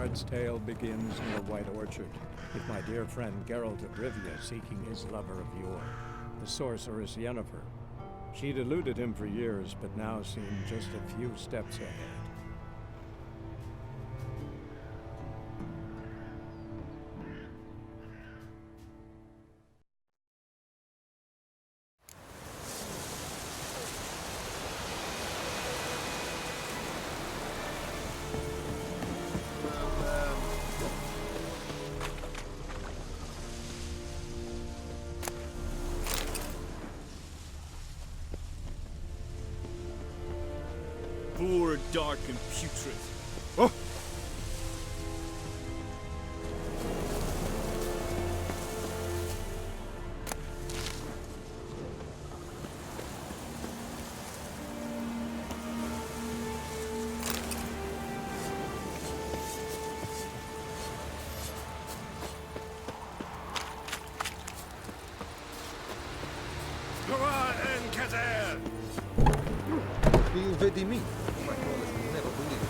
Bard's tale begins near White Orchard, with my dear friend Geralt of Rivia seeking his lover of yore, the sorceress Yennefer. She'd eluded him for years, but now seemed just a few steps ahead. Poor, dark, and putrid. Oh! You vedi me? My knowledge will never believe it.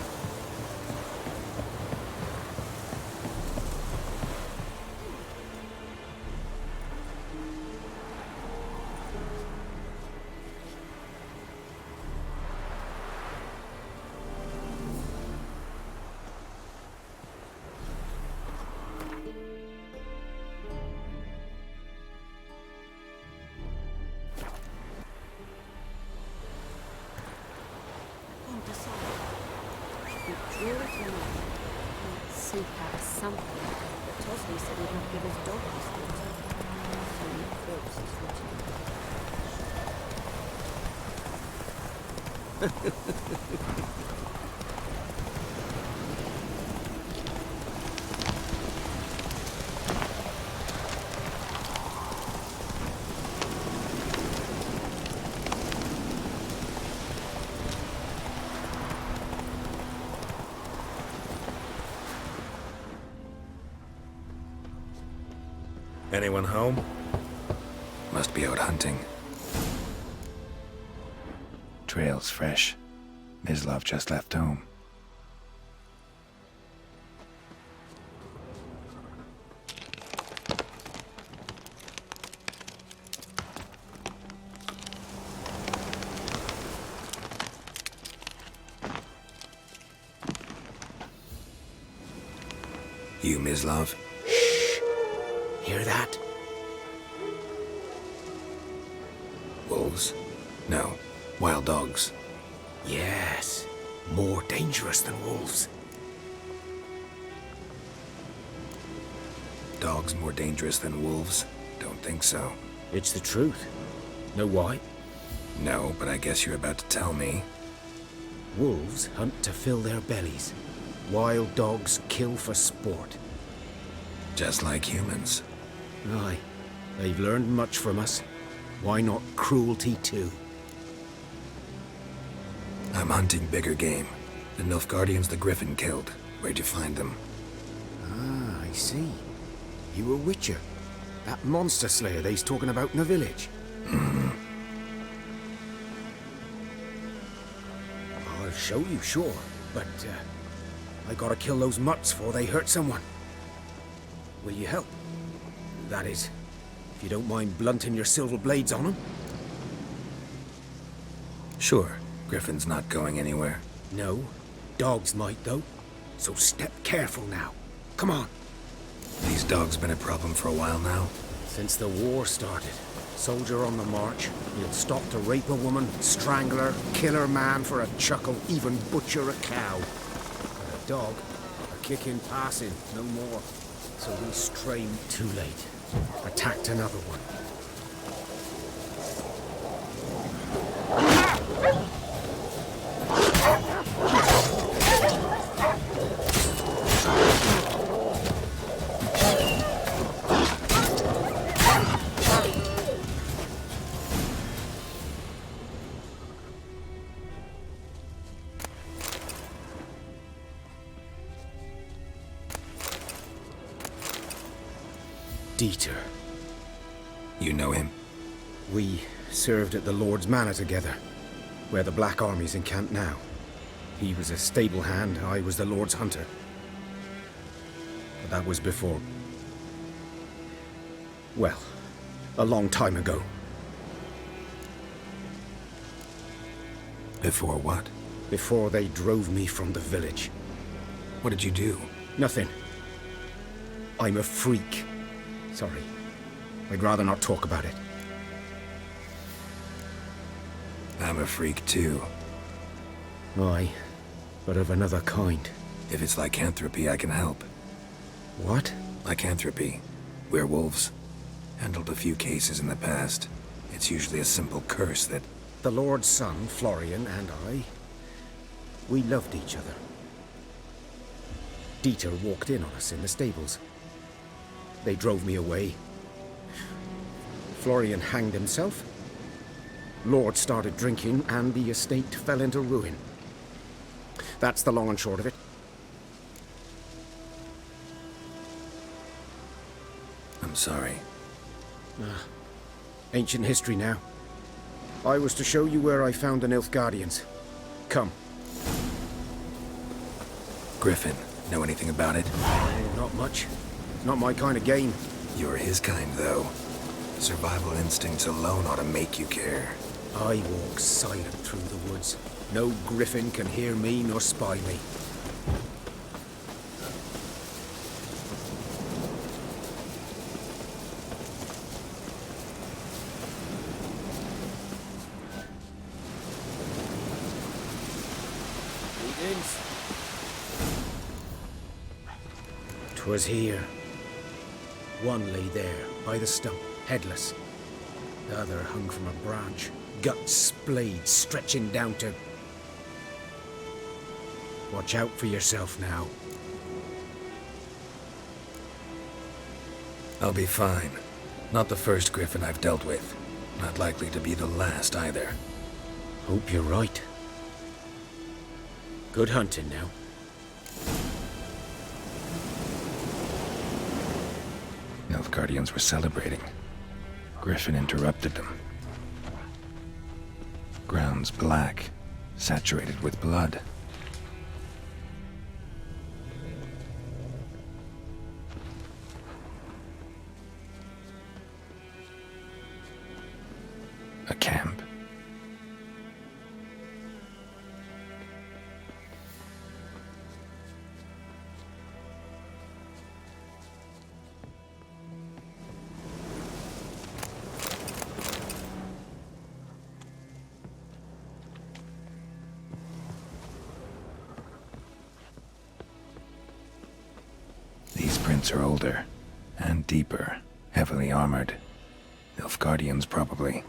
Seek out something, but Tosby said he'd not give his dog his water. Only corpses Anyone home? Must be out hunting. Trail's fresh. Mislav just left home. You, Mislav? Hear that? Wolves? No. Wild dogs. Yes. More dangerous than wolves. Dogs more dangerous than wolves? Don't think so. It's the truth. Know why? No, but I guess you're about to tell me. Wolves hunt to fill their bellies. Wild dogs kill for sport. Just like humans. Aye. They've learned much from us. Why not cruelty too? I'm hunting bigger game. The Nilfgaardians the Griffin killed. Where'd you find them? Ah, I see. You a witcher. That monster slayer they's talking about in the village. Mm-hmm. I'll show you, sure. But, I gotta kill those mutts before they hurt someone. Will you help? That is, if you don't mind blunting your silver blades on them. Sure. Griffin's not going anywhere. No. Dogs might, though. So step careful now. Come on. These dogs been a problem for a while now? Since the war started. Soldier on the march. He'll stop to rape a woman, strangle her, kill her man for a chuckle, even butcher a cow. But a dog, a kick in passing, no more. So we strayed too late. Attacked another one. Dieter. You know him? We served at the Lord's Manor together, where the Black Army's encamped now. He was a stable hand, I was the Lord's hunter. But that was before... well, a long time ago. Before what? Before they drove me from the village. What did you do? Nothing. I'm a freak. Sorry. I'd rather not talk about it. I'm a freak too. Aye, but of another kind. If it's lycanthropy, I can help. What? Lycanthropy. Werewolves. Handled a few cases in the past. It's usually a simple curse that... The Lord's son, Florian, and I... we loved each other. Dieter walked in on us in the stables. They drove me away. Florian hanged himself. Lord started drinking, and the estate fell into ruin. That's the long and short of it. I'm sorry. Ancient history now. I was to show you where I found the Nilfgaardians. Come. Griffin, know anything about it? Oh, not much. Not my kind of game. You're his kind, though. Survival instincts alone ought to make you care. I walk silent through the woods. No griffin can hear me nor spy me. Greetings. 'Twas here. One lay there, by the stump, headless. The other hung from a branch, guts splayed, stretching down to... Watch out for yourself now. I'll be fine. Not the first griffin I've dealt with. Not likely to be the last either. Hope you're right. Good hunting now. Nilfgaardians were celebrating. Griffin interrupted them. Ground's black, saturated with blood. A camp. These prints are older and deeper, heavily armored. Nilfgaardians, probably.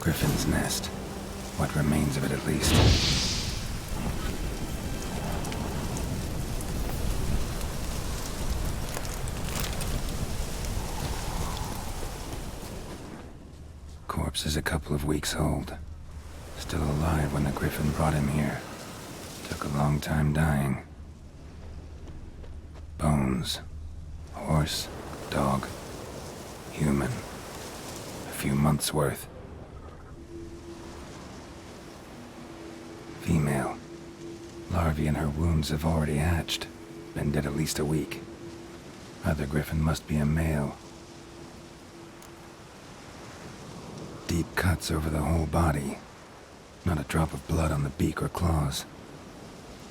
Griffin's nest. What remains of it, at least. Corpse is a couple of weeks old. Still alive when the Griffin brought him here. Took a long time dying. Bones. Horse. Dog. Human. A few months' worth. Female. Larvae in her wounds have already hatched. Been dead at least a week. Other Griffin must be a male. Deep cuts over the whole body. Not a drop of blood on the beak or claws.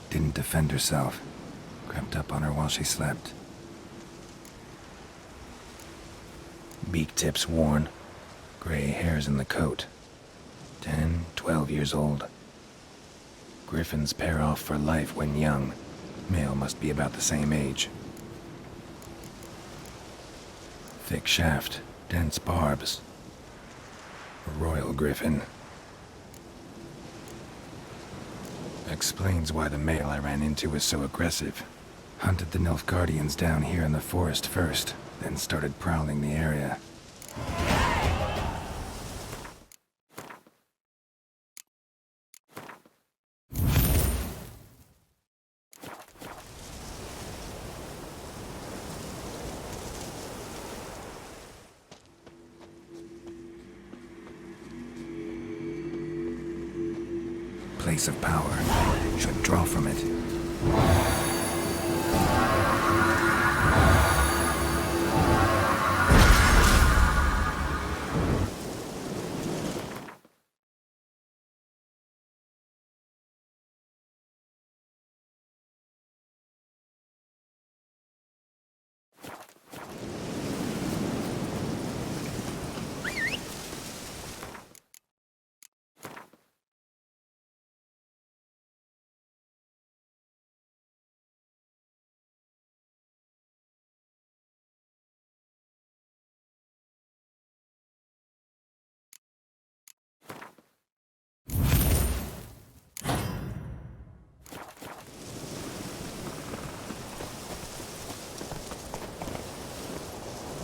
Didn't defend herself. Crept up on her while she slept. Beak tips worn. Gray hairs in the coat. 10, 12 years old. Griffins pair off for life when young. Male must be about the same age. Thick shaft, dense barbs. A royal griffin. Explains why the male I ran into was so aggressive. Hunted the Nilfgaardians down here in the forest first, then started prowling the area. Place of power. Should draw from it.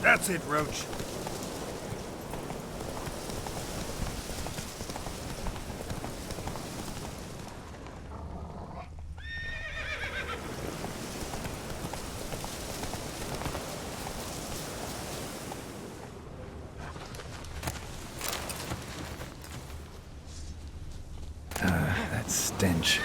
That's it, Roach. That stench.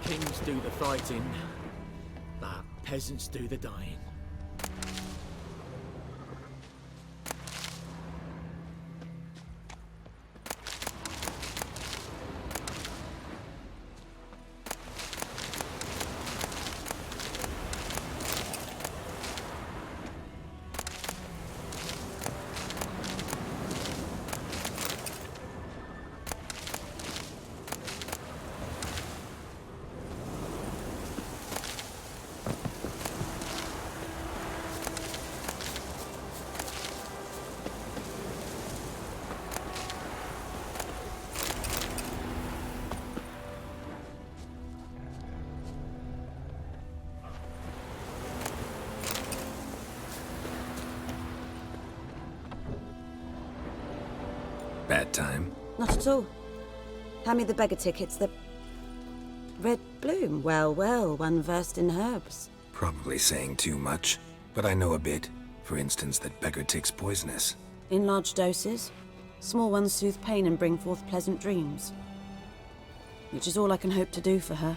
Kings do the fighting, but peasants do the dying. Bad time? Not at all. Hand me the beggar tickets, the... Red bloom. Well, well, one versed in herbs. Probably saying too much, but I know a bit. For instance, that beggar tick's poisonous. In large doses. Small ones soothe pain and bring forth pleasant dreams. Which is all I can hope to do for her.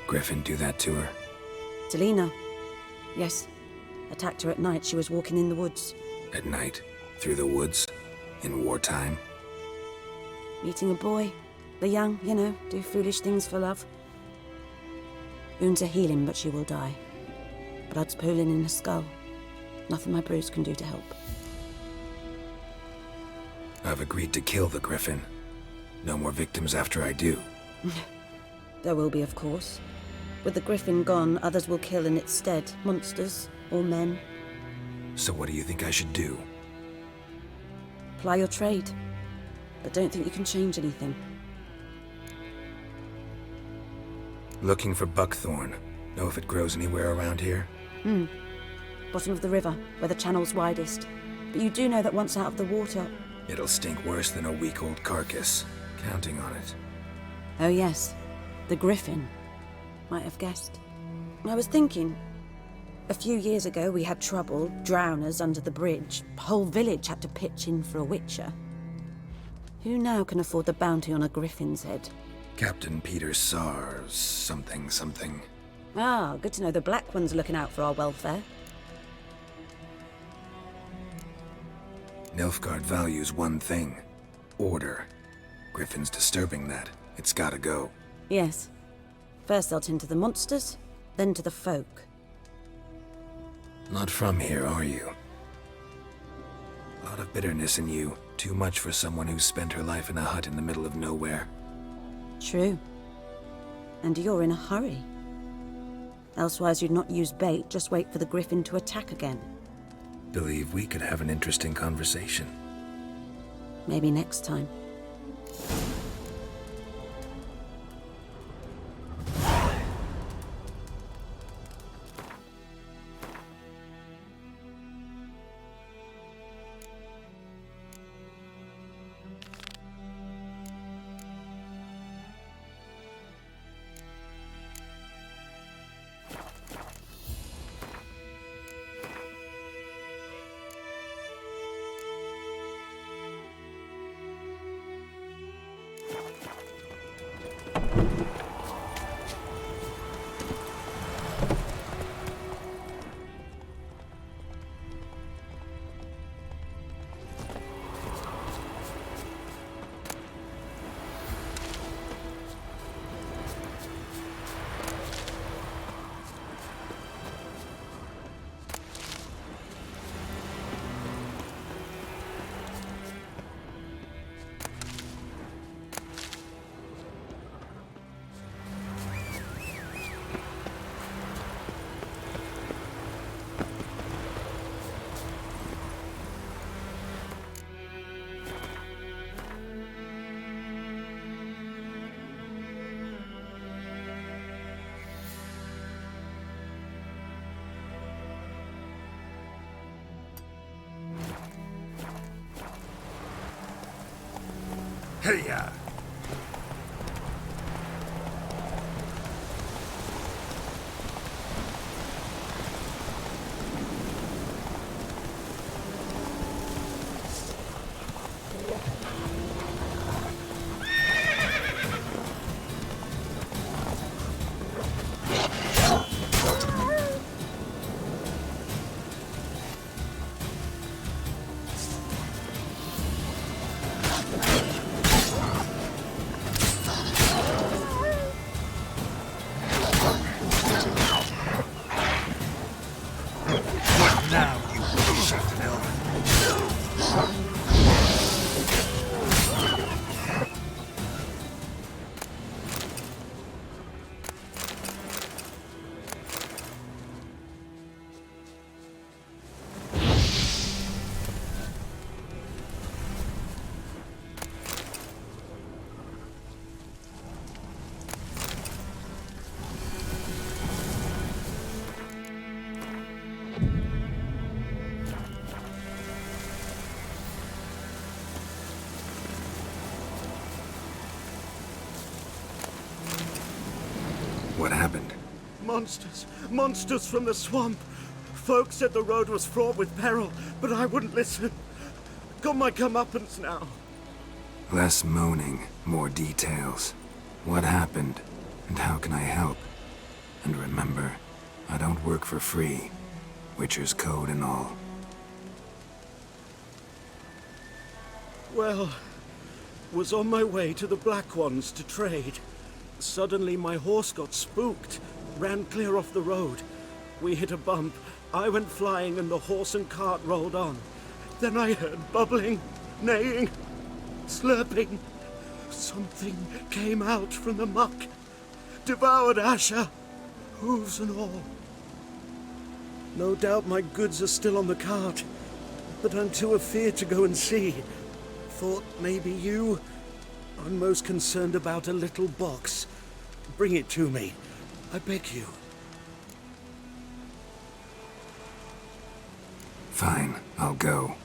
Griffin do that to her? Delina. Yes. Attacked her at night. She was walking in the woods. At night? Through the woods? In wartime? Meeting a boy. The young, you know, do foolish things for love. Wounds are healing, but she will die. Blood's pooling in her skull. Nothing my bruise can do to help. I've agreed to kill the Griffin. No more victims after I do. There will be, of course. With the Griffin gone, others will kill in its stead. Monsters, or men. So what do you think I should do? Ply your trade. But don't think you can change anything. Looking for buckthorn. Know if it grows anywhere around here? Bottom of the river, where the channel's widest. But you do know that once out of the water... It'll stink worse than a week-old carcass. Counting on it. Oh yes, the Griffin. Might have guessed. I was thinking... A few years ago we had trouble, drowners under the bridge. Whole village had to pitch in for a witcher. Who now can afford the bounty on a Griffin's head? Captain Peter Sars, something. Ah, good to know the Black One's looking out for our welfare. Nilfgaard values one thing. Order. Griffin's disturbing that. It's gotta go. Yes. First I'll tend to the monsters, then to the folk. Not from here, are you? A lot of bitterness in you. Too much for someone who's spent her life in a hut in the middle of nowhere. True. And you're in a hurry. Elsewise you'd not use bait, just wait for the Griffin to attack again. Believe we could have an interesting conversation. Maybe next time. Hey-ya! Monsters! Monsters from the swamp! Folks said the road was fraught with peril, but I wouldn't listen. Got my comeuppance now. Less moaning, more details. What happened, and how can I help? And remember, I don't work for free. Witcher's code and all. Well, was on my way to the Black Ones to trade. Suddenly my horse got spooked, ran clear off the road. We hit a bump, I went flying and the horse and cart rolled on. Then I heard bubbling, neighing, slurping. Something came out from the muck, devoured Asher, hooves and all. No doubt my goods are still on the cart, but I'm too afeard to go and see. Thought maybe you. I'm most concerned about a little box. Bring it to me, I beg you. Fine, I'll go.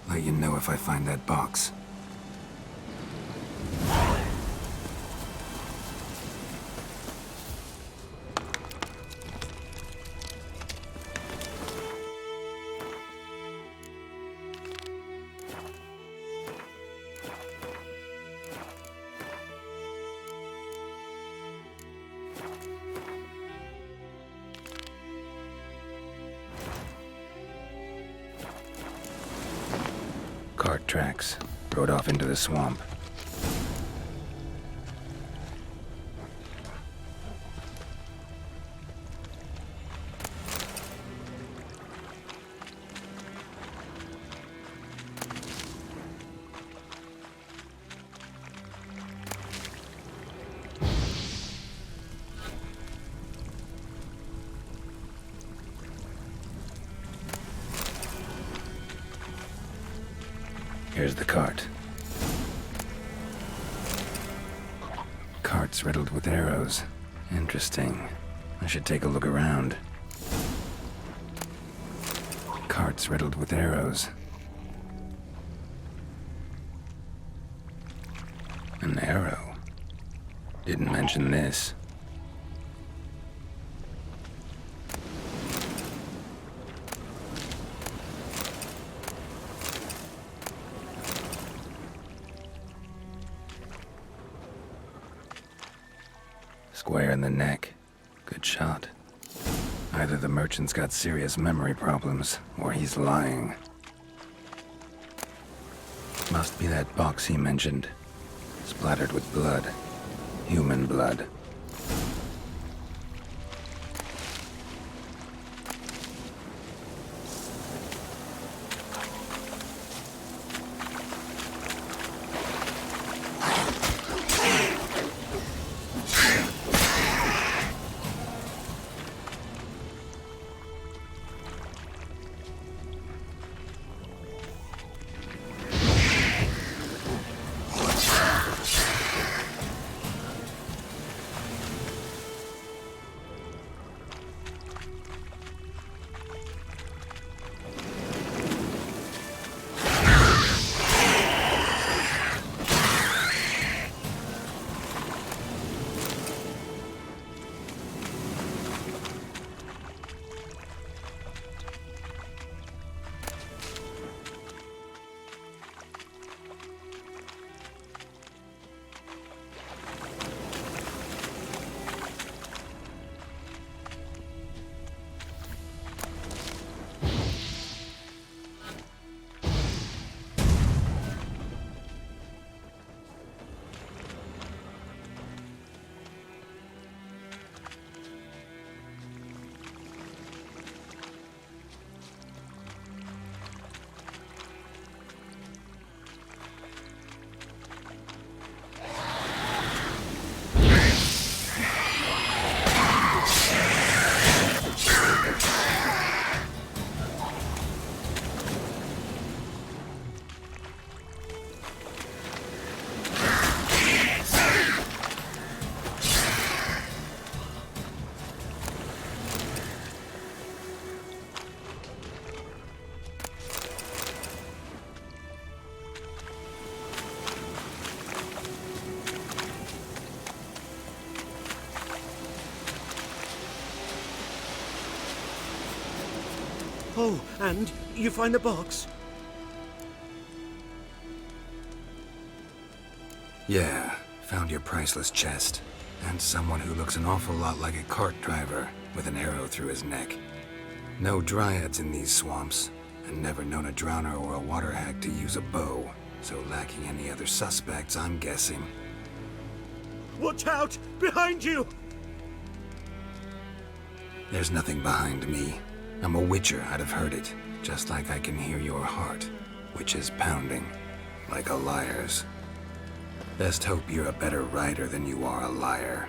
Let you know if I find that box. Cart tracks. Rode off into the swamp. Here's the cart. Cart's riddled with arrows. Interesting. I should take a look around. Cart's riddled with arrows. An arrow. Didn't mention this. Square in the neck. Good shot. Either the merchant's got serious memory problems, or he's lying. Must be that box he mentioned. Splattered with blood. Human blood. Oh, and you find the box? Yeah, found your priceless chest. And someone who looks an awful lot like a cart driver with an arrow through his neck. No dryads in these swamps, and never known a drowner or a water hag to use a bow. So lacking any other suspects, I'm guessing. Watch out! Behind you! There's nothing behind me. I'm a witcher, I'd have heard it. Just like I can hear your heart, which is pounding, like a liar's. Best hope you're a better rider than you are a liar.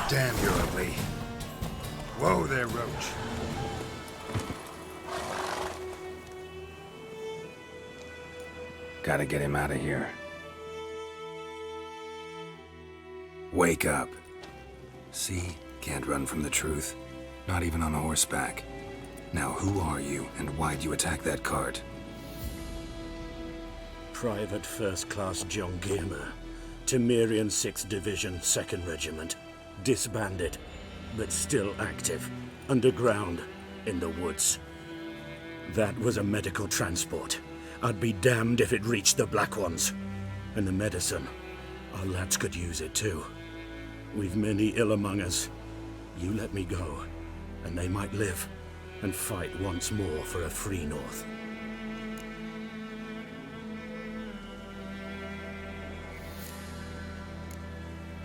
Damn, you're ugly. Whoa there, Roach. Gotta get him out of here. Wake up. See? Can't run from the truth. Not even on horseback. Now who are you, and why'd you attack that cart? Private First Class John Giermer, Temerian 6th Division, 2nd Regiment. Disbanded, but still active, underground, in the woods. That was a medical transport. I'd be damned if it reached the Black Ones. And the medicine, our lads could use it too. We've many ill among us. You let me go, and they might live, and fight once more for a free North.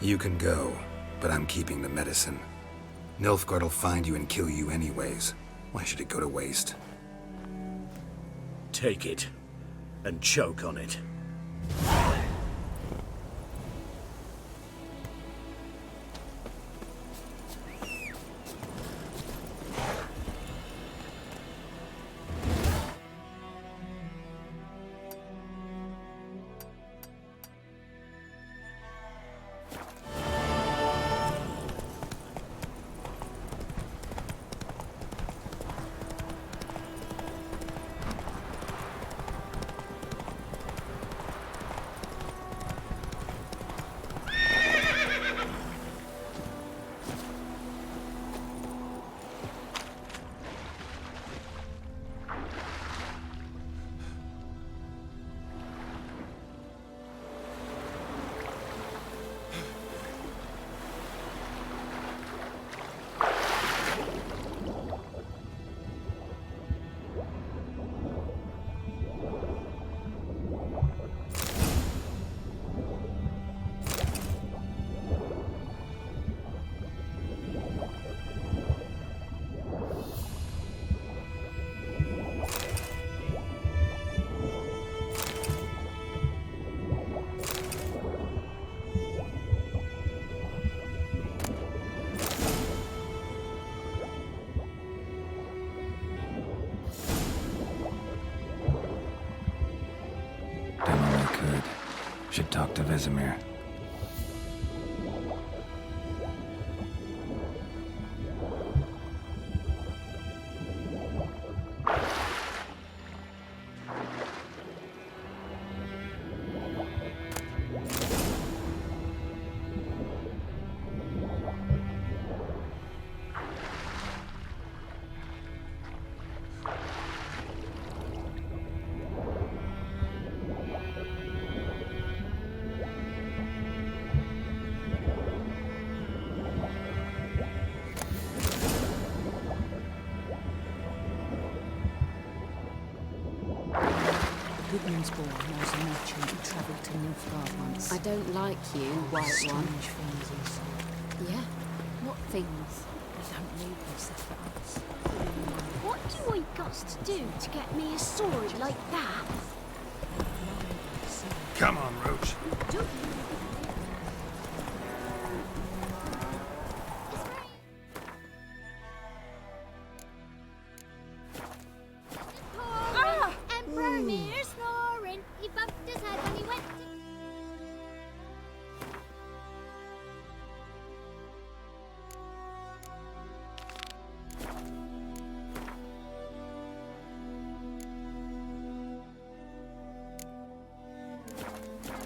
You can go. But I'm keeping the medicine. Nilfgaard'll find you and kill you anyways. Why should it go to waste? Take it, and choke on it. Should talk to Vesemir. Goodmansborn knows a merchant who travelled to Nilfgaard once. I don't like you, White One. Strange things he saw. Yeah? What things? They don't leave them set for us. What do I got to do to get me a sword like that? Blind by sea. Come on, Roach. Emperor Mir snoring. He bumped his head when he went to...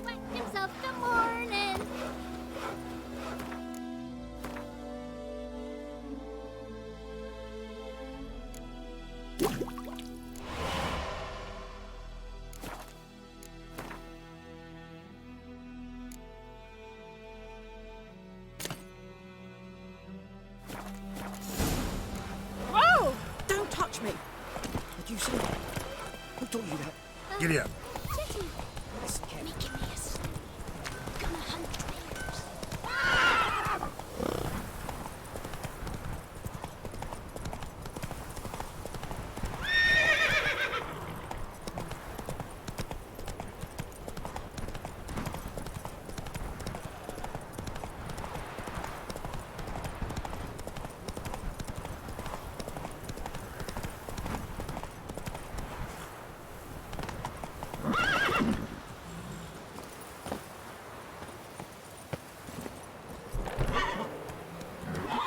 Whacked himself the morning. Whoa! Don't touch me! Did you see that? Who told you that? Giddy up. Titty, Listen carefully. make him miss. Gonna hunt bears.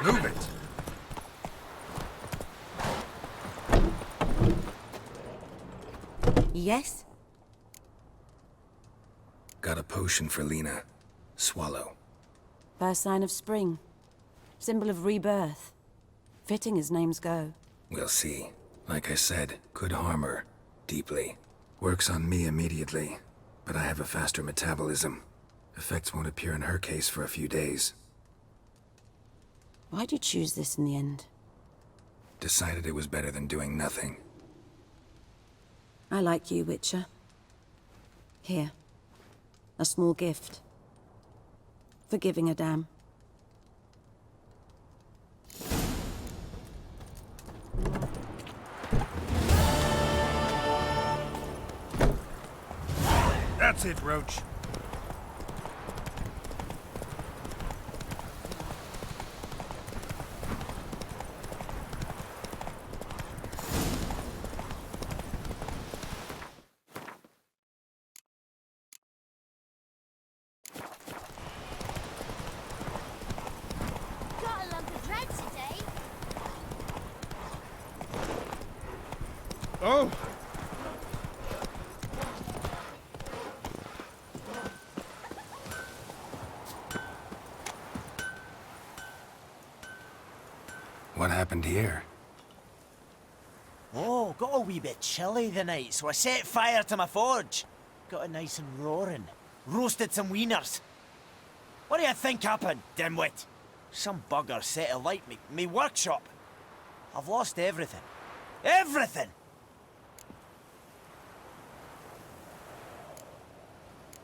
Move it. Yes? Got a potion for Lena. Swallow. First sign of spring. Symbol of rebirth. Fitting as names go. We'll see. Like I said, could harm her. Deeply. Works on me immediately, but I have a faster metabolism. Effects won't appear in her case for a few days. Why'd you choose this in the end? Decided it was better than doing nothing. I like you, Witcher. Here. A small gift. For giving a damn. That's it, Roach. Got a lump of dreads today. Oh! What happened here? Oh, got a wee bit chilly the night, so I set fire to my forge. Got it nice and roaring. Roasted some wieners. What do you think happened, dimwit? Some bugger set alight me workshop. I've lost everything. Everything!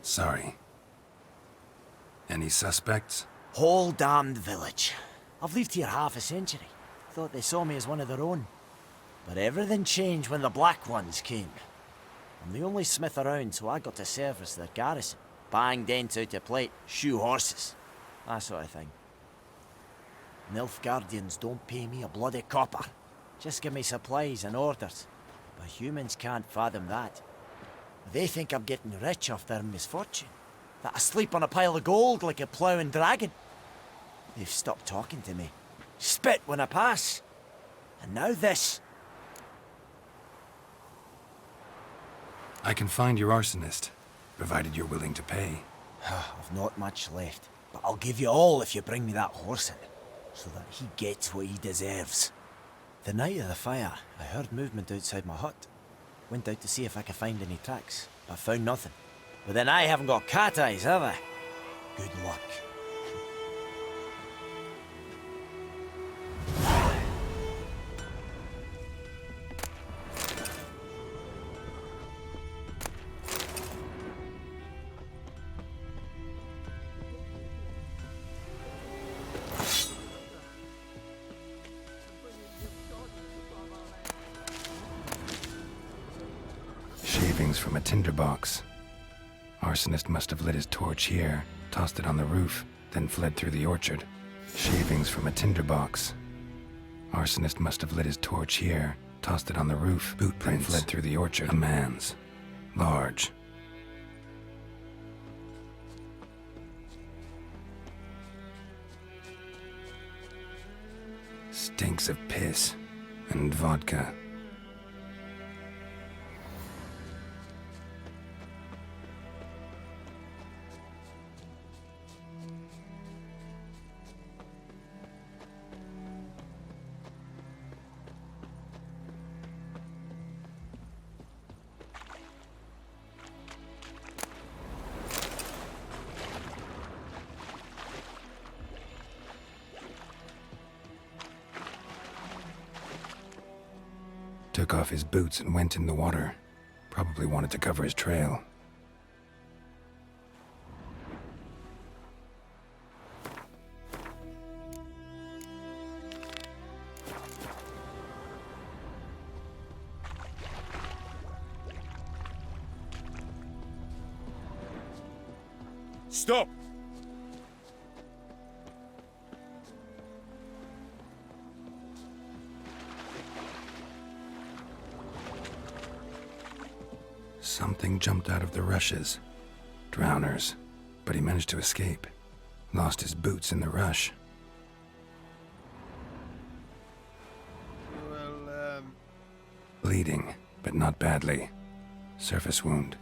Sorry. Any suspects? Whole damned village. I've lived here half a century. Thought they saw me as one of their own. But everything changed when the Black Ones came. I'm the only smith around, so I got to service their garrison. Bang dents out of plate, shoe horses. That sort of thing. Nilfgaardians don't pay me a bloody copper. Just give me supplies and orders. But humans can't fathom that. They think I'm getting rich off their misfortune. That I sleep on a pile of gold like a ploughing dragon. They've stopped talking to me. Spit when I pass. And now this. I can find your arsonist, provided you're willing to pay. I've not much left, but I'll give you all if you bring me that horse in, so that he gets what he deserves. The night of the fire, I heard movement outside my hut. Went out to see if I could find any tracks, but found nothing. But then I haven't got cat eyes, have I? Good luck. Shavings from a tinderbox. Arsonist must have lit his torch here, tossed it on the roof, then fled through the orchard. Shavings from a tinderbox. Arsonist must have lit his torch here, tossed it on the roof, then fled through the orchard. A man's. Large. Stinks of piss and vodka. Took off his boots and went in the water. Probably wanted to cover his trail. Stop! Something jumped out of the rushes. Drowners. But he managed to escape. Lost his boots in the rush. Well, Bleeding, but not badly. Surface wound.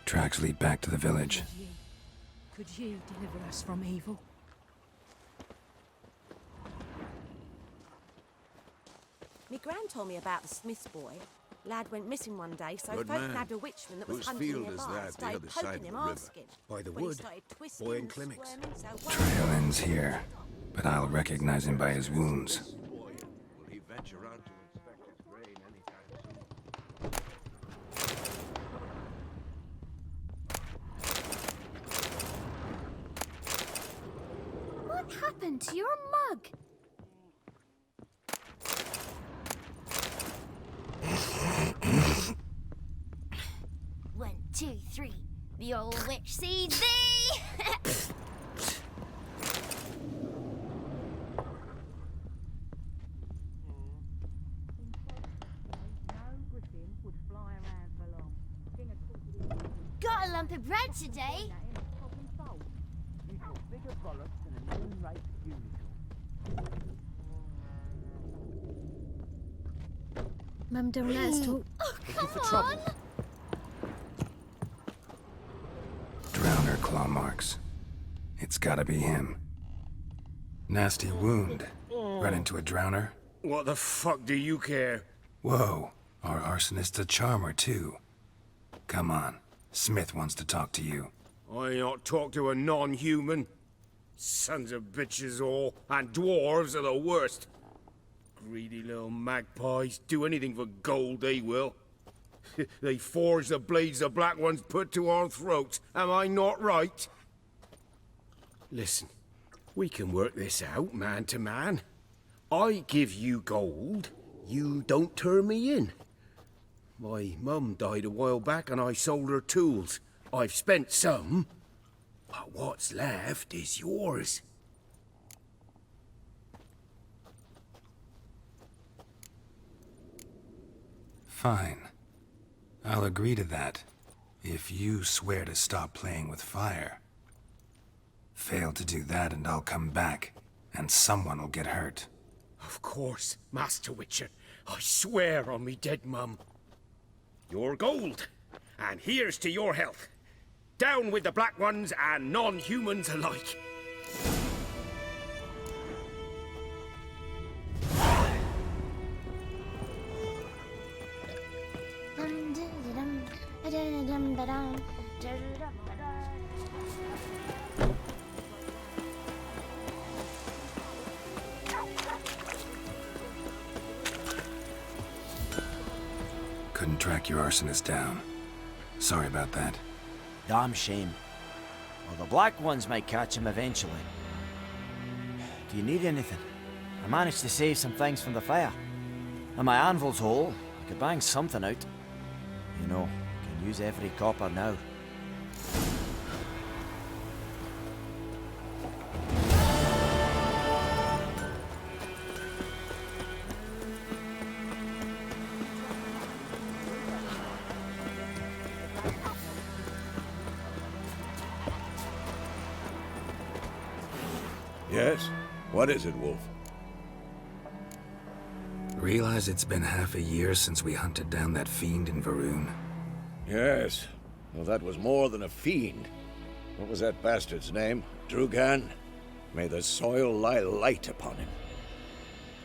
Tracks lead back to the village. Could you deliver us from evil? Me gran told me about the Smith's boy. Lad went missing one day, so Good folk man. nabbed a witchman that was Whose hunting field nearby. is that, the Started other side poking of him, the river? asking. By the When he wood. started twisting Boy in and clinics. squirming, so Trail ends here, but I'll recognize him by his wounds. Will he venture out to inspect his grain anytime soon? What happened to your mug? One, two, three. The old witch sees thee! Got a lump of bread today. Mum, don't let us talk. Oh, come on! Drowner claw marks. It's gotta be him. Nasty wound. Run into a drowner? What the fuck do you care? Whoa, our arsonist's a charmer too. Come on, Smith wants to talk to you. I not talk to a non-human. Sons of bitches all, and dwarves are the worst. Greedy little magpies, do anything for gold, they will. They forge the blades the Black Ones put to our throats, am I not right? Listen, we can work this out, man to man. I give you gold, you don't turn me in. My mum died a while back and I sold her tools. I've spent some, but what's left is yours. Fine. I'll agree to that, if you swear to stop playing with fire. Fail to do that and I'll come back, and someone will get hurt. Of course, Master Witcher. I swear on me dead mum. Your gold, and here's to your health. Down with the Black Ones and non-humans alike. Couldn't track your arsonist down. Sorry about that. Damn shame. Well, the Black Ones might catch him eventually. Do you need anything? I managed to save some things from the fire. And my anvil's whole. I could bang something out. You know, can use every copper now. Yes? What is it, Wolf? Realize it's been half a year since we hunted down that fiend in Varun? Yes. Well, that was more than a fiend. What was that bastard's name? Drugan? May the soil lie light upon him.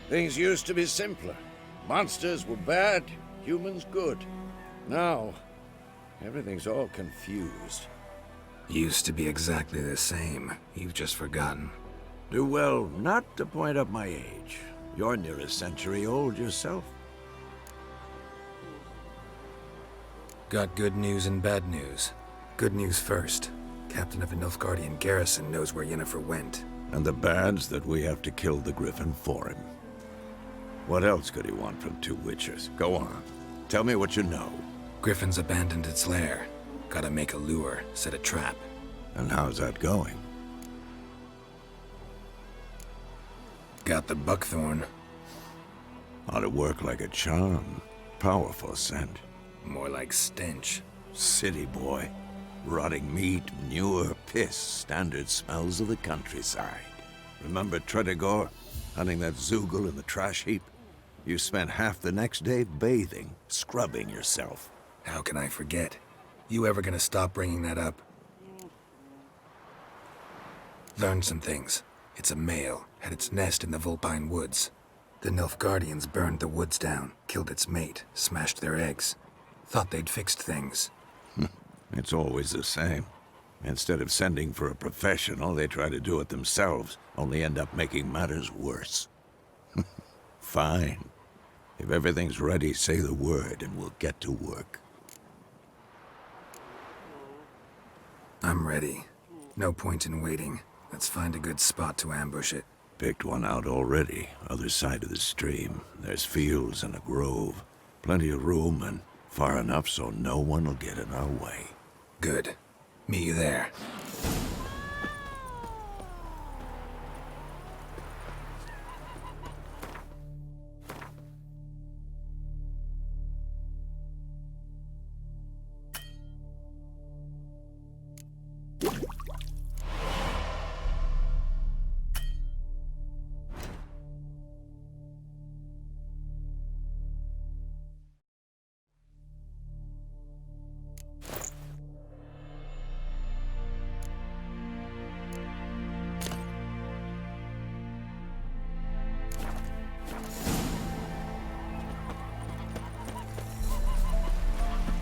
Things used to be simpler. Monsters were bad, humans good. Now, everything's all confused. Used to be exactly the same. You've just forgotten. Do well not to point up my age. You're near a century old yourself. Got good news and bad news. Good news first. Captain of the Nilfgaardian garrison knows where Yennefer went. And the bad's that we have to kill the Griffin for him. What else could he want from two Witchers? Go on. Tell me what you know. Griffin's abandoned its lair. Gotta make a lure, set a trap. And how's that going? Got the buckthorn. Ought to work like a charm. Powerful scent. More like stench. City boy. Rotting meat, manure, piss. Standard smells of the countryside. Remember Tredegor? Hunting that Zoogle in the trash heap? You spent half the next day bathing, scrubbing yourself. How can I forget? You ever gonna stop bringing that up? Learned some things. It's a male, had its nest in the Vulpine Woods. The Nilfgaardians burned the woods down, killed its mate, smashed their eggs. Thought they'd fixed things. It's always the same. Instead of sending for a professional, they try to do it themselves, only end up making matters worse. Fine. If everything's ready, say the word and we'll get to work. I'm ready. No point in waiting. Let's find a good spot to ambush it. Picked one out already, other side of the stream. There's fields and a grove. Plenty of room and far enough so no one will get in our way. Good. Meet you there.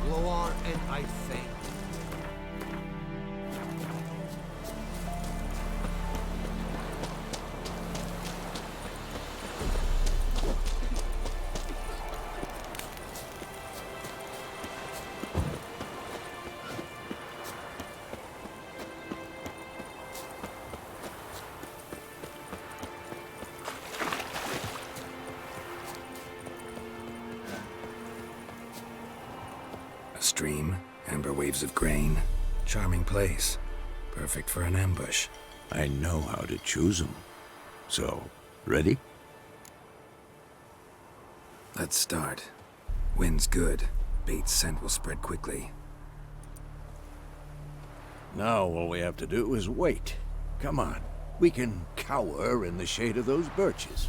Blow on and I faint. A stream, amber waves of grain. Charming place. Perfect for an ambush. I know how to choose them. So, ready? Let's start. Wind's good. Bait's scent will spread quickly. Now all we have to do is wait. Come on. We can cower in the shade of those birches.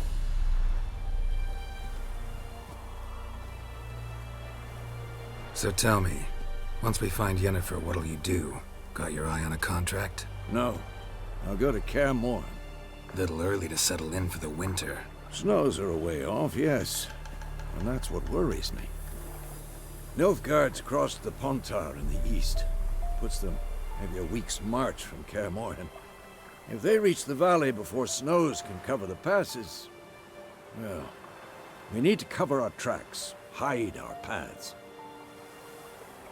So tell me, once we find Yennefer, what'll you do? Got your eye on a contract? No. I'll go to Kaer Morhen. Little early to settle in for the winter. Snows are a way off, yes. And that's what worries me. Nilfgaard's crossed the Pontar in the east. Puts them maybe a week's march from Kaer Morhen. If they reach the valley before snows can cover the passes, well, we need to cover our tracks, hide our paths.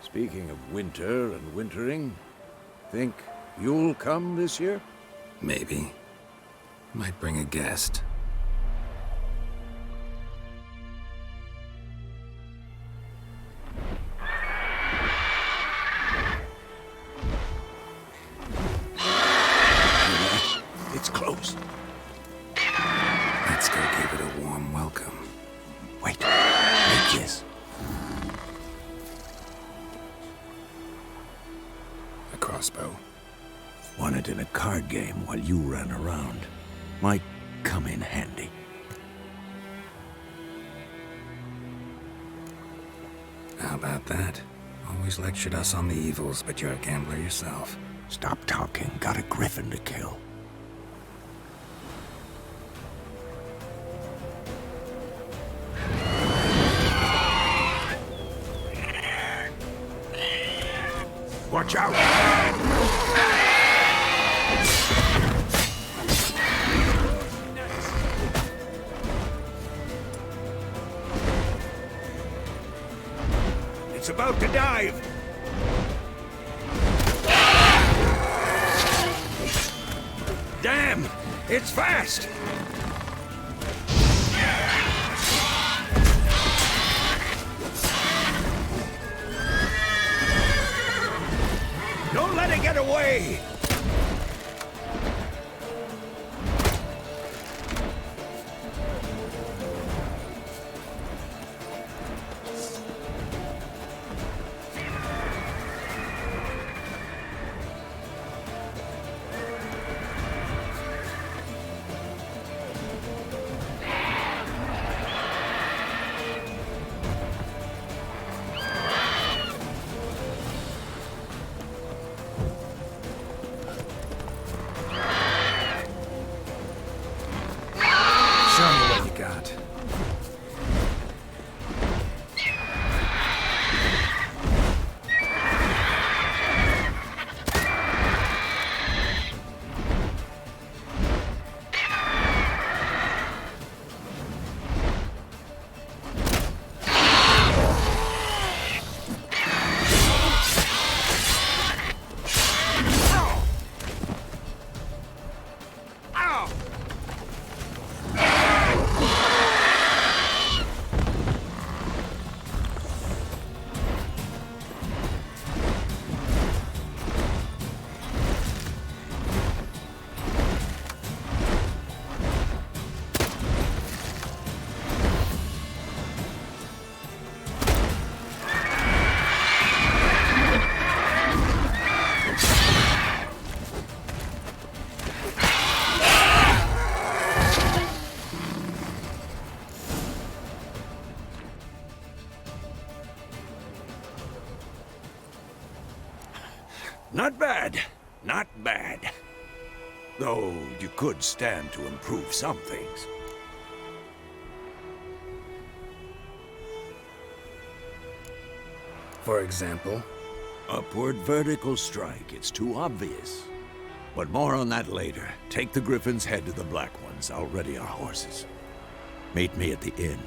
Speaking of winter and wintering, think you'll come this year? Maybe. Might bring a guest. crossbow. Won it in a card game while you ran around. Might come in handy. How about that? Always lectured us on the evils, but you're a gambler yourself. Stop talking. Got a griffin to kill. Watch out! It's about to dive! Damn! It's fast! Don't let it get away! Not bad. Not bad. Though you could stand to improve some things. For example? Upward vertical strike. It's too obvious. But more on that later. Take the Griffin's head to the Black Ones. I'll ready our horses. Meet me at the inn.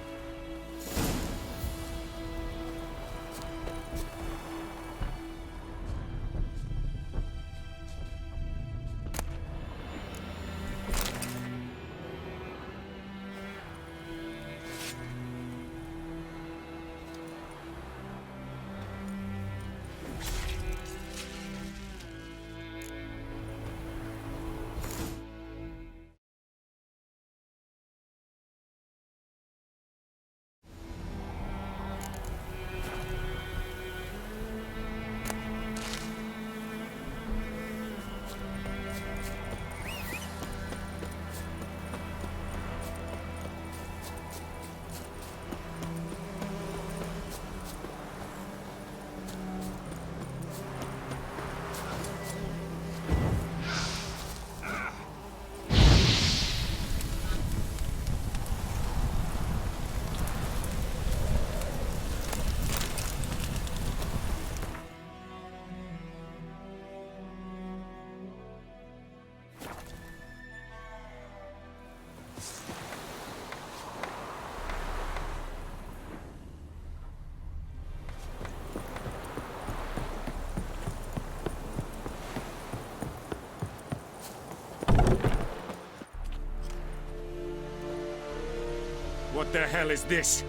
What the hell is this?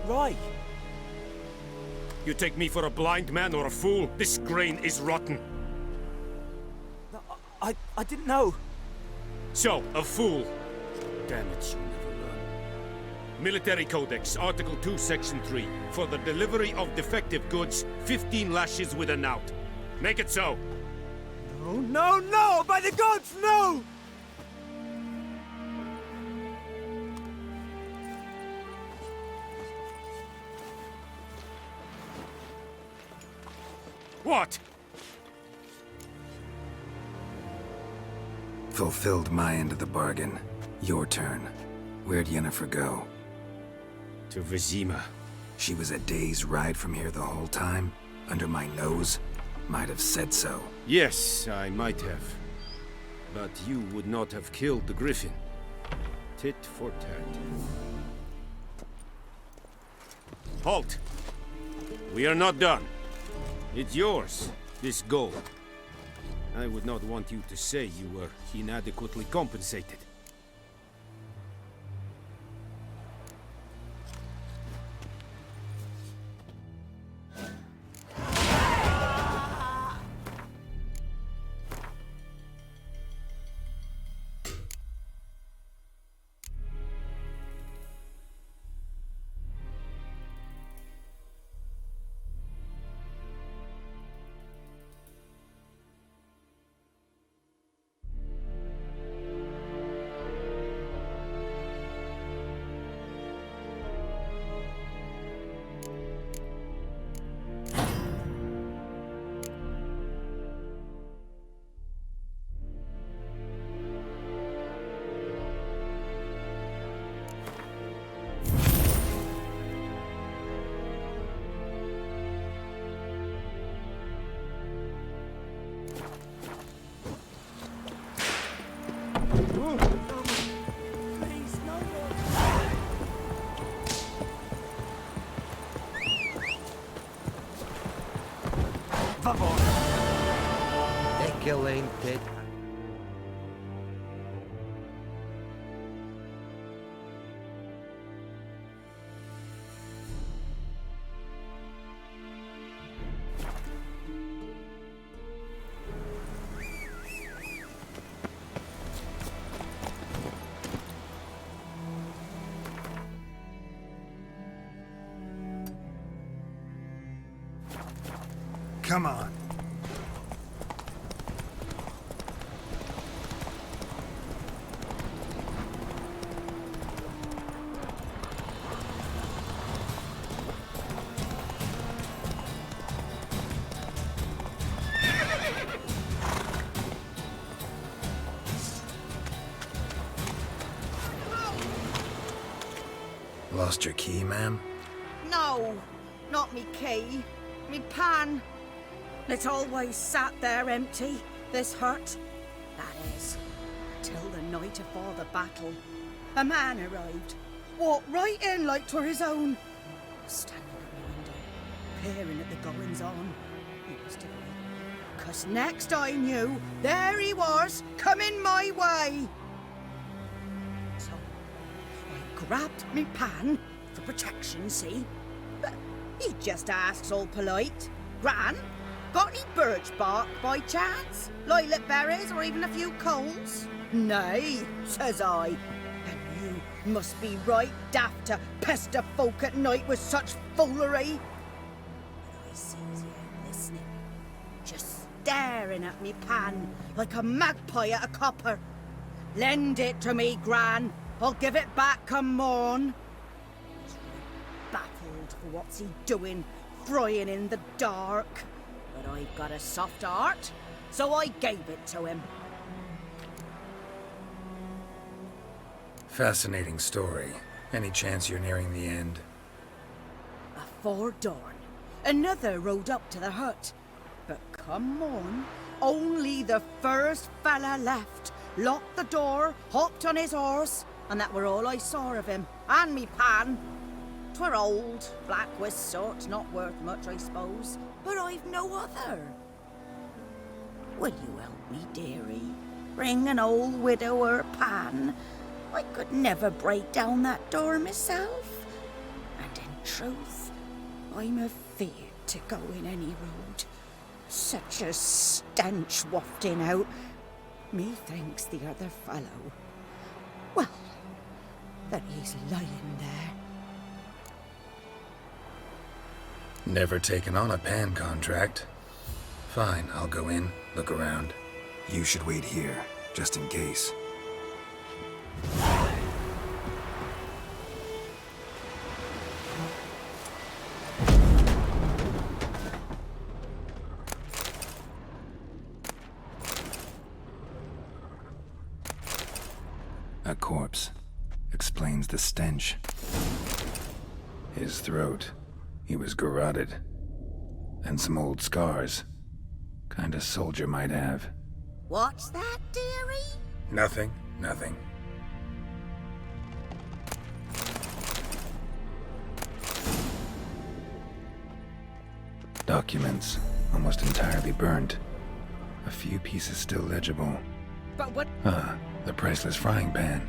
Roy! You take me for a blind man or a fool? This grain is rotten. No, I didn't know. So, a fool. Damn it, you never learn. Military Codex, Article 2, Section 3. For the delivery of defective goods, 15 lashes with a knout. Make it so! No, no, no! By the gods, no! What? Fulfilled my end of the bargain. Your turn. Where'd Yennefer go? To Vizima. She was a day's ride from here the whole time? Under my nose? Might have said so. Yes, I might have. But you would not have killed the Griffin. Tit for tat. Halt! We are not done. It's yours, this gold. I would not want you to say you were inadequately compensated. Excelente. Come on. Lost your key, ma'am? No, not me key. Me pan. It's always sat there empty, this hut. That is, till the night afore the battle. A man arrived, walked right in like 'twere his own. Standing at my window, peering at the goings-on. He was divine. 'Cause next I knew, there he was, coming my way. So, I grabbed me pan, for protection, see? But he just asks all polite, Gran, got any birch bark by chance? Lilac berries or even a few coals? Nay, says I. And you must be right daft to pester folk at night with such foolery. But I sees you listening, just staring at me pan like a magpie at a copper. Lend it to me, Gran. I'll give it back come morn. He's right baffled for what's he doing, frying in the dark. But I've got a soft heart, so I gave it to him. Fascinating story. Any chance you're nearing the end? Afore dawn, another rode up to the hut. But come morn, only the first fella left, locked the door, hopped on his horse, and that were all I saw of him, and me pan. 'Twere old, black-wist sort, not worth much, I suppose, but I've no other. Will you help me, dearie? Bring an old widower pan. I could never break down that door myself. And in truth, I'm afeard to go in any road. Such a stench wafting out. Methinks the other fellow, well, that he's lying there. Never taken on a pan contract. Fine, I'll go in, look around. You should wait here, just in case. A corpse. Explains the stench. His throat. He was garroted. And some old scars. Kind of soldier might have. What's that, dearie? Nothing. Documents. Almost entirely burned. A few pieces still legible. But what? The priceless frying pan.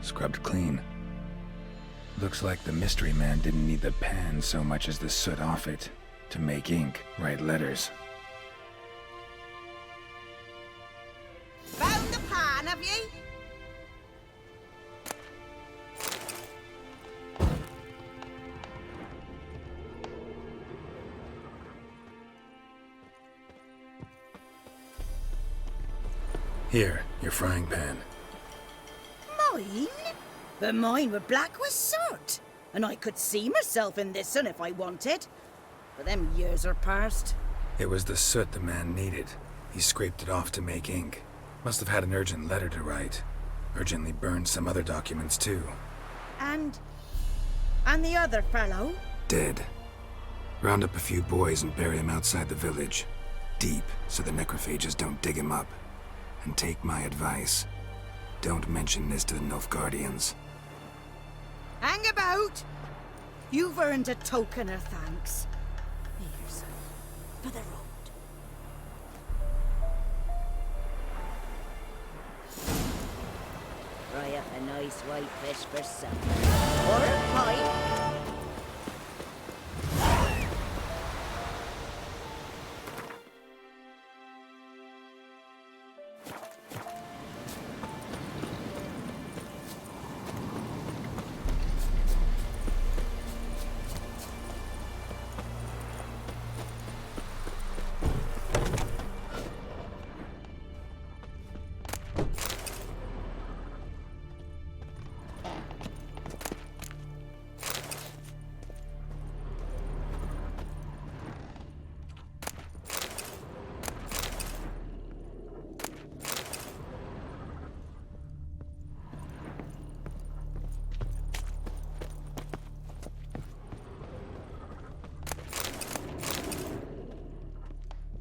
Scrubbed clean. Looks like the mystery man didn't need the pan so much as the soot off it. To make ink, write letters. Found the pan, have you? Here, your frying pan. Mine? But mine were black with soot. And I could see myself in this one if I wanted. But them years are past. It was the soot the man needed. He scraped it off to make ink. Must have had an urgent letter to write. Urgently burned some other documents too. And the other fellow? Dead. Round up a few boys and bury him outside the village. Deep, so the necrophages don't dig him up. And take my advice. Don't mention this to the Nilfgaardians. Hang about! You've earned a token of thanks. Here's for the road. Fry up a nice white fish for supper. Or a pie.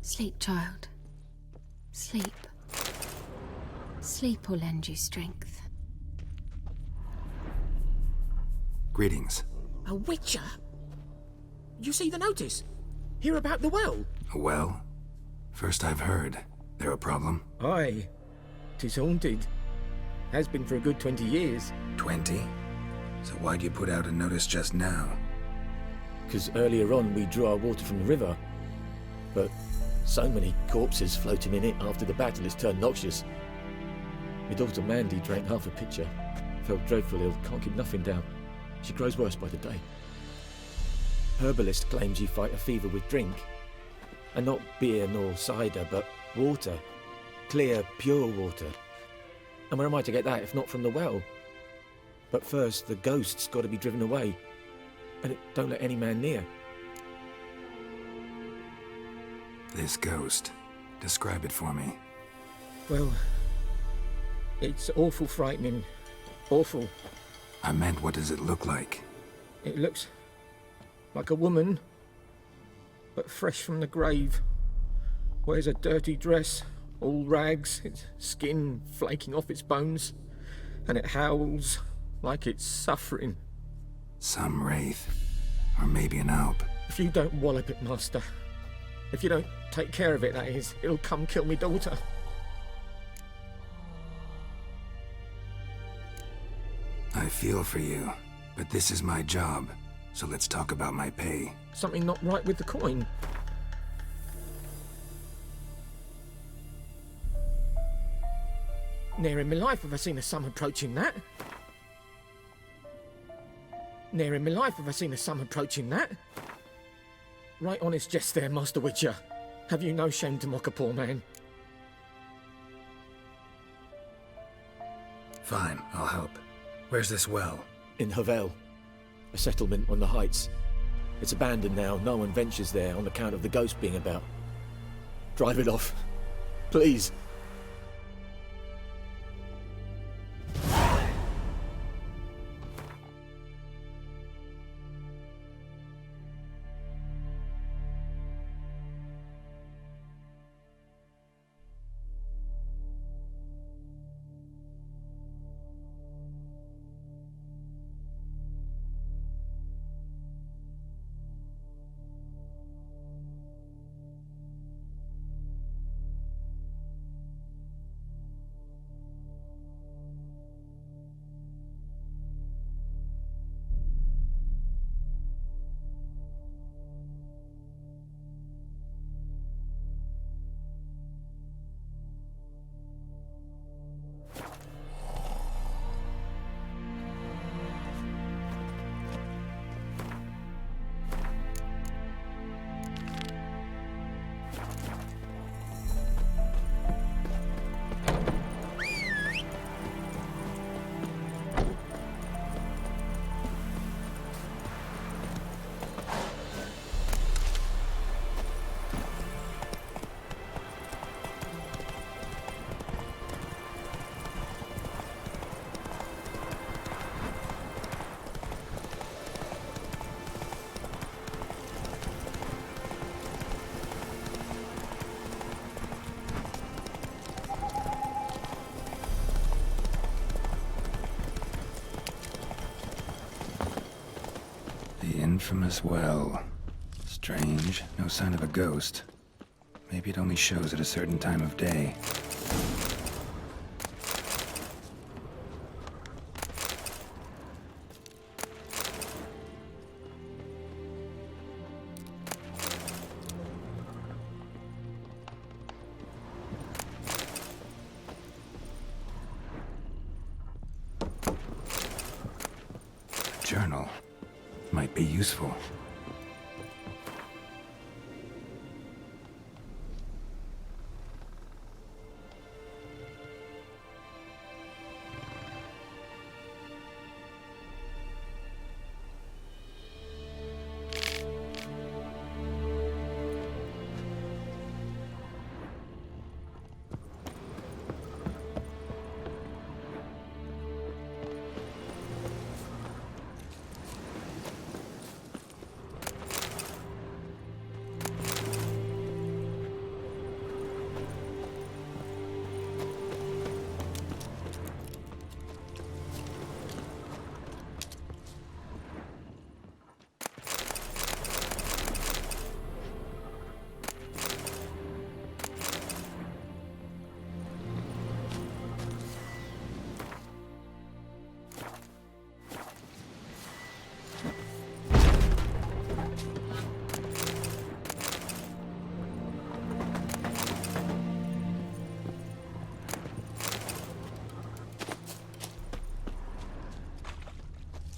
Sleep, child. Sleep. Sleep will lend you strength. Greetings. A witcher? You see the notice? Hear about the well? A well? First I've heard. There a problem? Aye. 'Tis haunted. Has been for a good 20 years. 20? So why'd you put out a notice just now? 'Cause earlier on we drew our water from the river. But so many corpses floating in it after the battle it's turned noxious. My daughter Mandy drank half a pitcher. Felt dreadful ill, can't keep nothing down. She grows worse by the day. Herbalist claims you fight a fever with drink. And not beer nor cider, but water. Clear, pure water. And where am I to get that if not from the well? But first, the ghost's got to be driven away. And it don't let any man near. This ghost. Describe it for me. Well, it's awful frightening. Awful. I meant, what does it look like? It looks like a woman, but fresh from the grave. Wears a dirty dress, all rags, its skin flaking off its bones, and it howls like it's suffering. Some wraith. Or maybe an alp. If you don't wallop it, Master, if you don't take care of it, that is, it'll come kill me daughter. I feel for you, but this is my job, so let's talk about my pay. Something not right with the coin. Ne'er in my life have I seen a sum approaching that. Ne'er in my life have I seen a sum approaching that. Right honest jest there, Master Witcher. Have you no shame to mock a poor man? Fine, I'll help. Where's this well? In Havel, a settlement on the heights. It's abandoned now. No one ventures there on account of the ghost being about. Drive it off. Please. The infamous well. Strange, no sign of a ghost. Maybe it only shows at a certain time of day. A journal. Might be useful.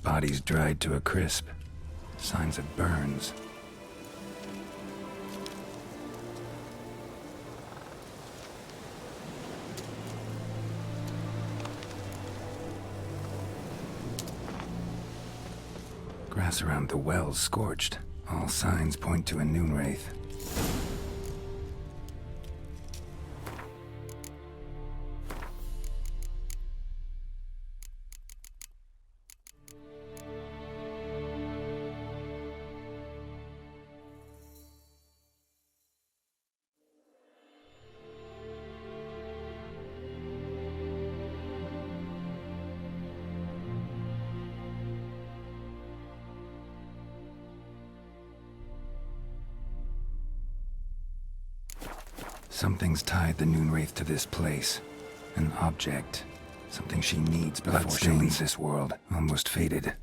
Bodies dried to a crisp. Signs of burns. Grass around the well's scorched. All signs point to a Noonwraith. Something's tied the Noonwraith to this place. An object. Something she needs before she leaves this world. Almost faded.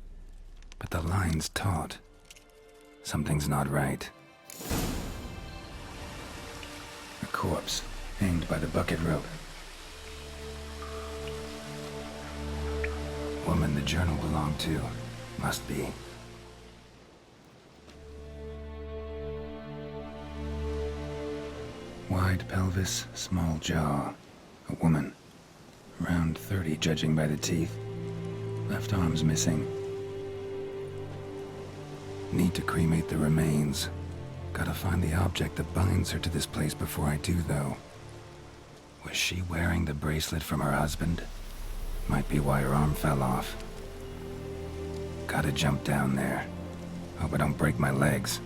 But the line's taut. Something's not right. A corpse, hanged by the bucket rope. Woman the journal belonged to. Must be. Wide pelvis, small jaw. A woman. Around 30, judging by the teeth. Left arm's missing. Need to cremate the remains. Gotta find the object that binds her to this place before I do, though. Was she wearing the bracelet from her husband? Might be why her arm fell off. Gotta jump down there. Hope I don't break my legs.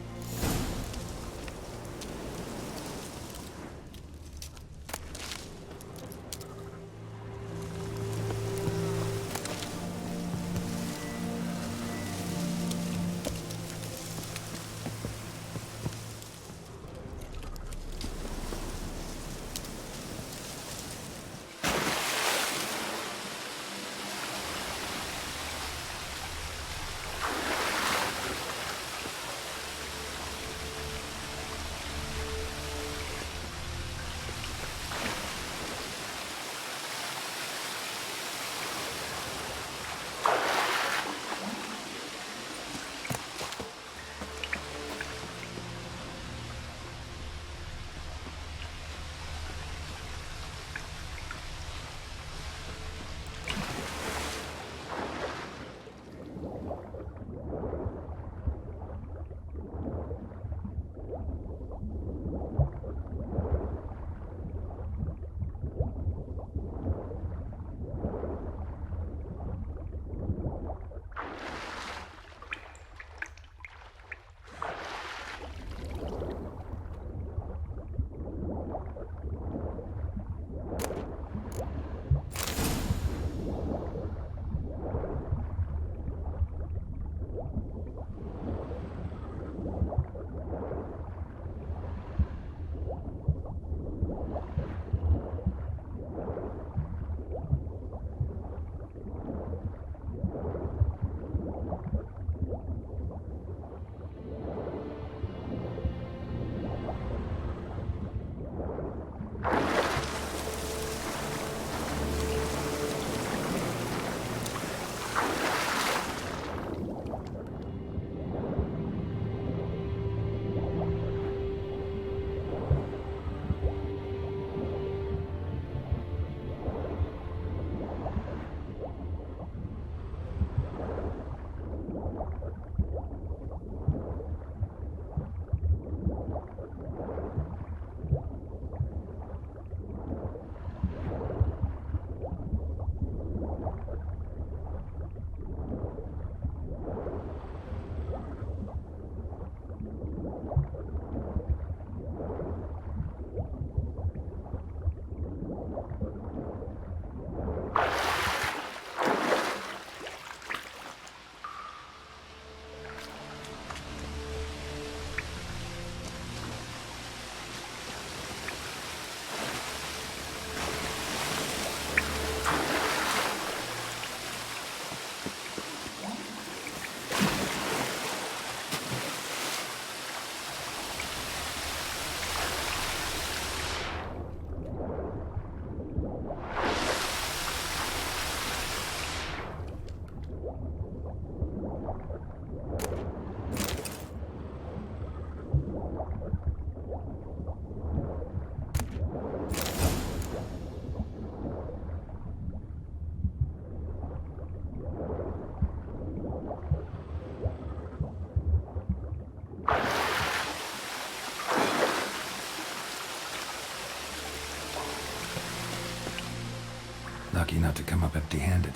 Lucky not to come up empty-handed.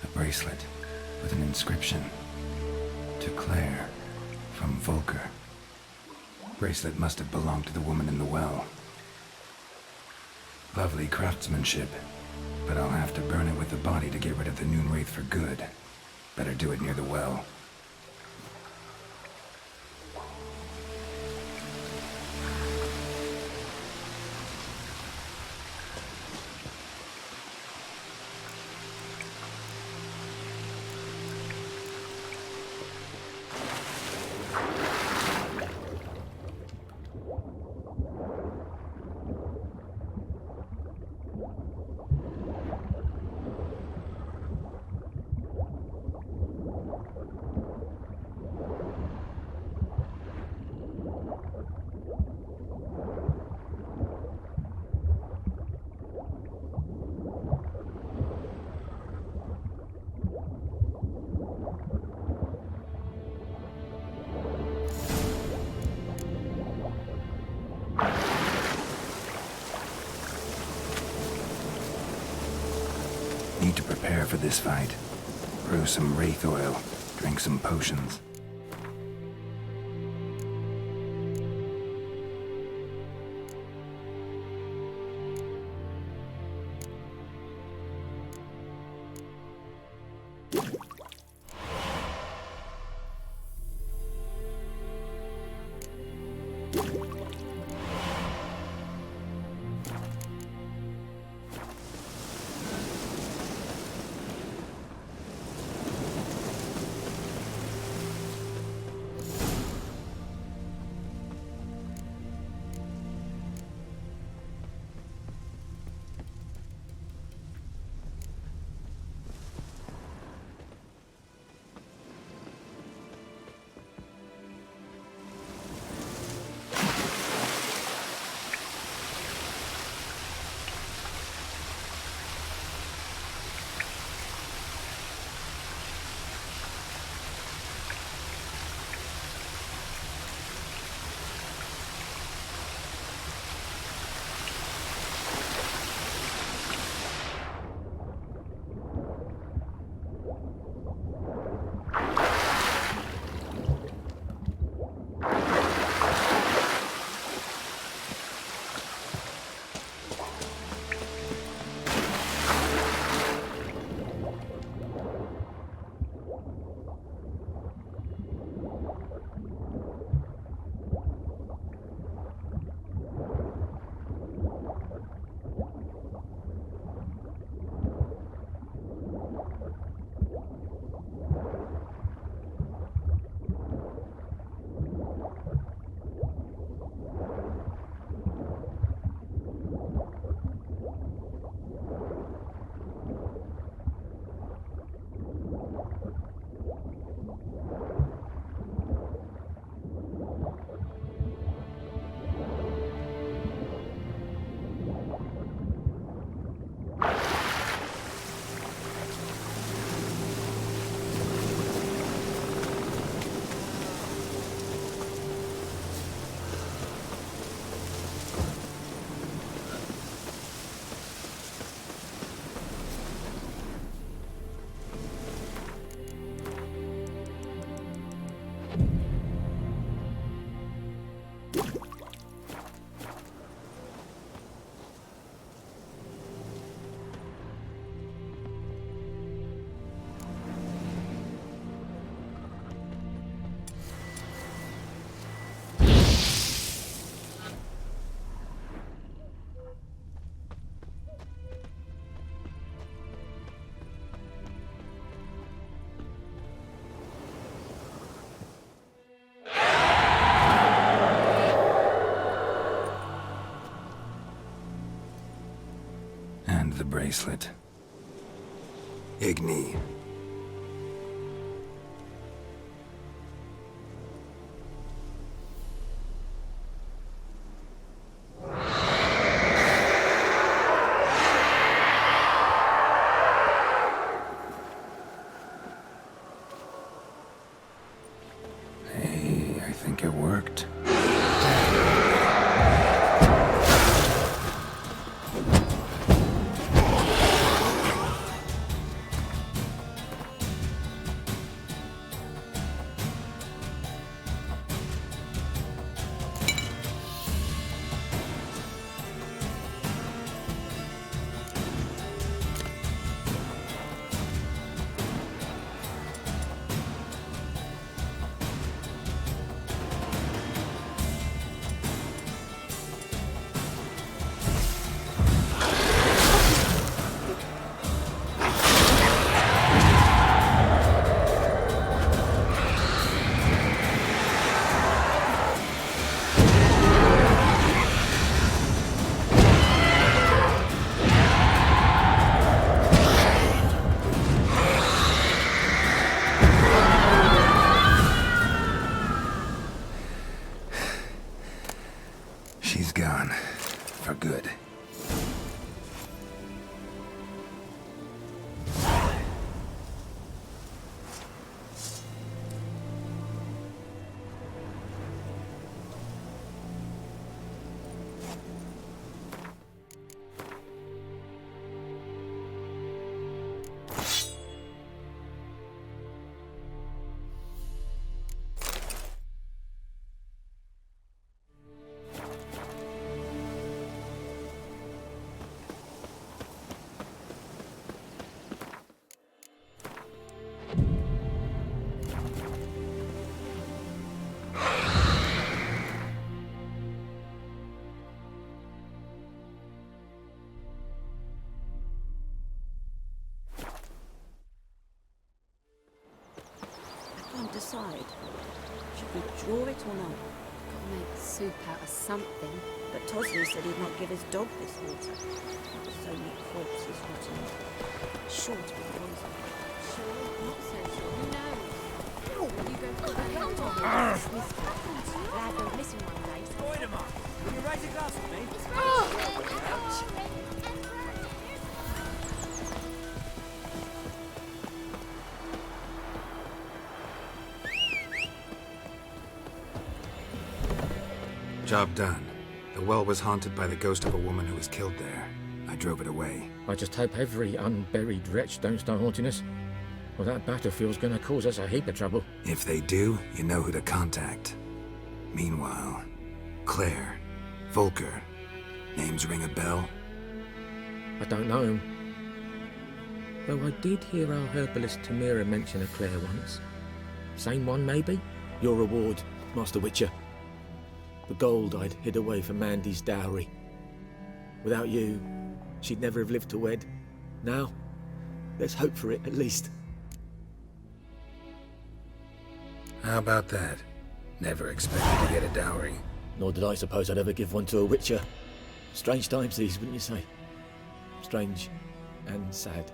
A bracelet with an inscription. To Claire, from Volker. Bracelet must have belonged to the woman in the well. Lovely craftsmanship, but I'll have to burn it with the body to get rid of the Noon Wraith for good. Better do it near the well. need to prepare for this fight. Brew some wraith oil, drink some potions. The bracelet. Igni. Hey, I think it worked. She's gone. For good. He'd draw it or not. Gotta make soup out of something. But Tosley said he'd not give his dog this water. It was only corpses rotting. Sure to be poison. Sure, not so sure. Who knows? You go for the Glad they're missing one day. Wait a minute. Will you raise a glass with me? It's Rosen and Oren and Vermeers. Job done. The well was haunted by the ghost of a woman who was killed there. I drove it away. I just hope every unburied wretch don't start haunting us. Well, that battlefield's gonna cause us a heap of trouble. If they do, you know who to contact. Meanwhile, Claire, Volker, names ring a bell? I don't know him. Though I did hear our herbalist Tamira mention a Claire once. Same one, maybe? Your reward, Master Witcher. The gold I'd hid away for Mandy's dowry. Without you, she'd never have lived to wed. Now, let's hope for it, at least. How about that? Never expected to get a dowry. Nor did I suppose I'd ever give one to a Witcher. Strange times these, wouldn't you say? Strange and sad.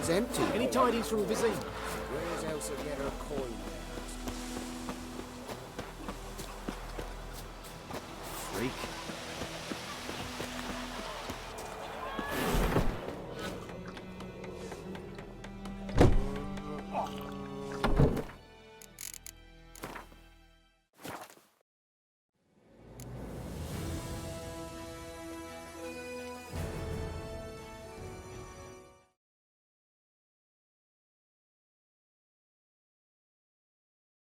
Empty. Any tidings from Vizine? Where's Elsa get her coin? Freak.